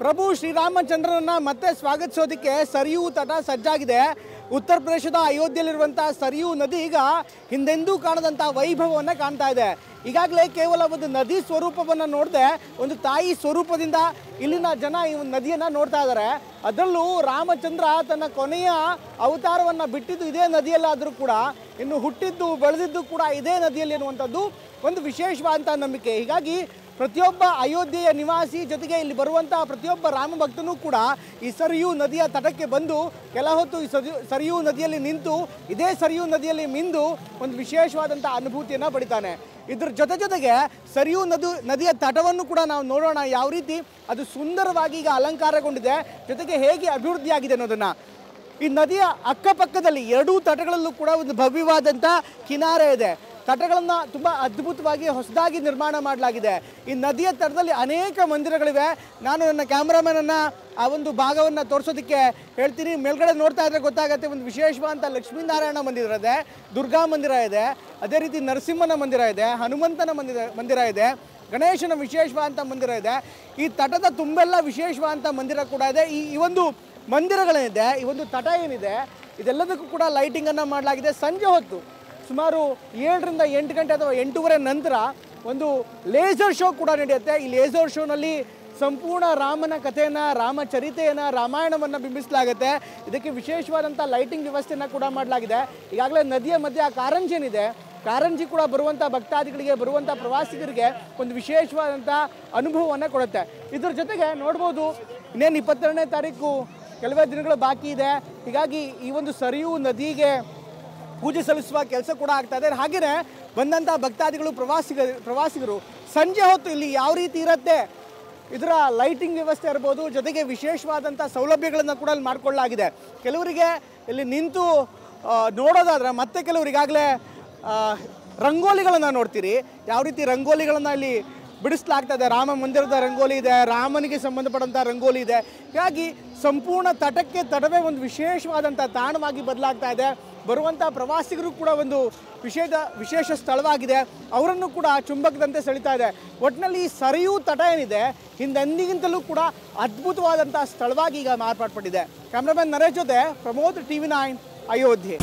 ಪ್ರಭು ಶ್ರೀರಾಮಚಂದ್ರನನ್ನ ಮತ್ತೆ ಸ್ವಾಗತಿಸೋದಕ್ಕೆ ಸರಿಯೂ ತಟ ಸಜ್ಜಾಗಿದೆ. ಉತ್ತರ ಪ್ರದೇಶದ ಅಯೋಧ್ಯೆಯಲ್ಲಿರುವಂಥ ಸರಿಯೂ ನದಿ ಈಗ ಹಿಂದೆಂದೂ ಕಾಣದಂಥ ವೈಭವವನ್ನು ಕಾಣ್ತಾ ಇದೆ. ಈಗಾಗಲೇ ಕೇವಲ ಒಂದು ನದಿ ಸ್ವರೂಪವನ್ನು ನೋಡದೆ ಒಂದು ತಾಯಿ ಸ್ವರೂಪದಿಂದ ಇಲ್ಲಿನ ಜನ ಈ ನದಿಯನ್ನು ನೋಡ್ತಾ ಇದ್ದಾರೆ. ಅದರಲ್ಲೂ ರಾಮಚಂದ್ರ ತನ್ನ ಕೊನೆಯ ಅವತಾರವನ್ನು ಬಿಟ್ಟಿದ್ದು ಇದೇ ನದಿಯಲ್ಲಾದರೂ ಕೂಡ ಇನ್ನು ಹುಟ್ಟಿದ್ದು ಬೆಳೆದಿದ್ದು ಕೂಡ ಇದೇ ನದಿಯಲ್ಲಿ ಅನ್ನುವಂಥದ್ದು ಒಂದು ವಿಶೇಷವಾದಂಥ ನಂಬಿಕೆ. ಹೀಗಾಗಿ ಪ್ರತಿಯೊಬ್ಬ ಅಯೋಧ್ಯೆಯ ನಿವಾಸಿ ಜೊತೆಗೆ ಇಲ್ಲಿ ಬರುವಂಥ ಪ್ರತಿಯೊಬ್ಬ ರಾಮ ಭಕ್ತನೂ ಕೂಡ ಈ ಸರಿಯೂ ನದಿಯ ತಟಕ್ಕೆ ಬಂದು ಕೆಲ ಹೊತ್ತು ಈ ಸರಿಯೂ ನದಿಯಲ್ಲಿ ನಿಂತು ಇದೇ ಸರಿಯೂ ನದಿಯಲ್ಲಿ ಮಿಂದು ಒಂದು ವಿಶೇಷವಾದಂಥ ಅನುಭೂತಿಯನ್ನು ಪಡಿತಾನೆ. ಇದ್ರ ಜೊತೆಗೆ ಸರಿಯೂ ನದಿಯ ತಟವನ್ನು ಕೂಡ ನಾವು ನೋಡೋಣ, ಯಾವ ರೀತಿ ಅದು ಸುಂದರವಾಗಿ ಈಗ ಅಲಂಕಾರಗೊಂಡಿದೆ, ಜೊತೆಗೆ ಹೇಗೆ ಅಭಿವೃದ್ಧಿಯಾಗಿದೆ ಅನ್ನೋದನ್ನು. ಈ ನದಿಯ ಅಕ್ಕಪಕ್ಕದಲ್ಲಿ ಎರಡೂ ತಟಗಳಲ್ಲೂ ಕೂಡ ಒಂದು ಭವ್ಯವಾದಂಥ ಕಿನಾರೆ ಇದೆ. ತಟಗಳನ್ನು ತುಂಬ ಅದ್ಭುತವಾಗಿ ಹೊಸದಾಗಿ ನಿರ್ಮಾಣ ಮಾಡಲಾಗಿದೆ. ಈ ನದಿಯ ತಟದಲ್ಲಿ ಅನೇಕ ಮಂದಿರಗಳಿವೆ. ನಾನು ನನ್ನ ಕ್ಯಾಮ್ರಾಮನನ್ನು ಆ ಒಂದು ಭಾಗವನ್ನು ತೋರಿಸೋದಕ್ಕೆ ಹೇಳ್ತೀನಿ. ಮೇಲ್ಗಡೆ ನೋಡ್ತಾ ಇದ್ರೆ ಗೊತ್ತಾಗುತ್ತೆ, ಒಂದು ವಿಶೇಷವಾದಂಥ ಲಕ್ಷ್ಮೀನಾರಾಯಣ ಮಂದಿರ ಇದೆ, ದುರ್ಗಾ ಮಂದಿರ ಇದೆ, ಅದೇ ರೀತಿ ನರಸಿಂಹನ ಮಂದಿರ ಇದೆ, ಹನುಮಂತನ ಮಂದಿರ ಇದೆ, ಗಣೇಶನ ವಿಶೇಷವಾದಂಥ ಮಂದಿರ ಇದೆ. ಈ ತಟದ ತುಂಬೆಲ್ಲ ವಿಶೇಷವಾದಂಥ ಮಂದಿರ ಕೂಡ ಇದೆ. ಈ ಒಂದು ಮಂದಿರಗಳೇನಿದೆ, ಈ ಒಂದು ತಟ ಏನಿದೆ, ಇದೆಲ್ಲದಕ್ಕೂ ಕೂಡ ಲೈಟಿಂಗನ್ನು ಮಾಡಲಾಗಿದೆ. ಸಂಜೆ ಹೊತ್ತು ಸುಮಾರು 7 ರಿಂದ 8 ಗಂಟೆ ಅಥವಾ 8:30 ನಂತರ ಒಂದು ಲೇಸರ್ ಶೋ ಕೂಡ ನಡೆಯುತ್ತೆ. ಈ ಲೇಸರ್ ಶೋನಲ್ಲಿ ಸಂಪೂರ್ಣ ರಾಮನ ಕಥೆಯನ್ನು, ರಾಮಚರಿತೆಯನ್ನು, ರಾಮಾಯಣವನ್ನು ಬಿಂಬಿಸಲಾಗುತ್ತೆ. ಇದಕ್ಕೆ ವಿಶೇಷವಾದಂಥ ಲೈಟಿಂಗ್ ವ್ಯವಸ್ಥೆಯನ್ನು ಕೂಡ ಮಾಡಲಾಗಿದೆ. ಈಗಾಗಲೇ ನದಿಯ ಮಧ್ಯೆ ಆ ಕಾರಂಜಿ ಏನಿದೆ, ಕಾರಂಜಿ ಕೂಡ ಬರುವಂಥ ಭಕ್ತಾದಿಗಳಿಗೆ, ಬರುವಂಥ ಪ್ರವಾಸಿಗರಿಗೆ ಒಂದು ವಿಶೇಷವಾದಂಥ ಅನುಭವವನ್ನು ಕೊಡುತ್ತೆ. ಇದ್ರ ಜೊತೆಗೆ ನೋಡ್ಬೋದು, ಇನ್ನೇನು 22ನೇ ತಾರೀಕು ಕೆಲವೇ ದಿನಗಳು ಬಾಕಿ ಇದೆ. ಹೀಗಾಗಿ ಈ ಒಂದು ಸರಿಯೂ ನದಿಗೆ ಪೂಜೆ ಸಲ್ಲಿಸುವ ಕೆಲಸ ಕೂಡ ಆಗ್ತಾ ಇದೆ. ಹಾಗೆಯೇ ಬಂದಂಥ ಭಕ್ತಾದಿಗಳು, ಪ್ರವಾಸಿಗರು ಸಂಜೆ ಹೊತ್ತು ಇಲ್ಲಿ ಯಾವ ರೀತಿ ಇರುತ್ತೆ, ಇದರ ಲೈಟಿಂಗ್ ವ್ಯವಸ್ಥೆ ಇರ್ಬೋದು, ಜೊತೆಗೆ ವಿಶೇಷವಾದಂಥ ಸೌಲಭ್ಯಗಳನ್ನು ಕೂಡ ಇಲ್ಲಿ ಮಾಡಿಕೊಳ್ಳಲಾಗಿದೆ. ಕೆಲವರಿಗೆ ಇಲ್ಲಿ ನಿಂತು ನೋಡೋದಾದ್ರೆ, ಮತ್ತೆ ಕೆಲವರು ಈಗಾಗಲೇ ರಂಗೋಲಿಗಳನ್ನು ನೋಡ್ತೀರಿ, ಯಾವ ರೀತಿ ರಂಗೋಲಿಗಳನ್ನು ಇಲ್ಲಿ ಬಿಡಿಸಲಾಗ್ತಾ ಇದೆ. ರಾಮ ಮಂದಿರದ ರಂಗೋಲಿ ಇದೆ, ರಾಮನಿಗೆ ಸಂಬಂಧಪಟ್ಟಂಥ ರಂಗೋಲಿ ಇದೆ. ಹೀಗಾಗಿ ಸಂಪೂರ್ಣ ತಟಕ್ಕೆ ತಟವೇ ಒಂದು ವಿಶೇಷವಾದಂಥ ತಾಣವಾಗಿ ಬದಲಾಗ್ತಾ ಇದೆ. ಬರುವಂಥ ಪ್ರವಾಸಿಗರು ಕೂಡ ಒಂದು ವಿಶೇಷ ಸ್ಥಳವಾಗಿದೆ, ಅವರನ್ನು ಕೂಡ ಚುಂಬಕದಂತೆ ಸೆಳಿತಾ ಇದೆ. ಒಟ್ಟಿನಲ್ಲಿ ಈ ಸರಿಯೂ ತಟ ಏನಿದೆ, ಹಿಂದೆಂದಿಗಿಂತಲೂ ಕೂಡ ಅದ್ಭುತವಾದಂಥ ಸ್ಥಳವಾಗಿ ಈಗ ಮಾರ್ಪಾಡ್ಪಟ್ಟಿದೆ. ಕ್ಯಾಮ್ರಾಮನ್ ನರೇಶ್ ಜೊತೆ ಪ್ರಮೋದ್, TV9 ಅಯೋಧ್ಯೆ.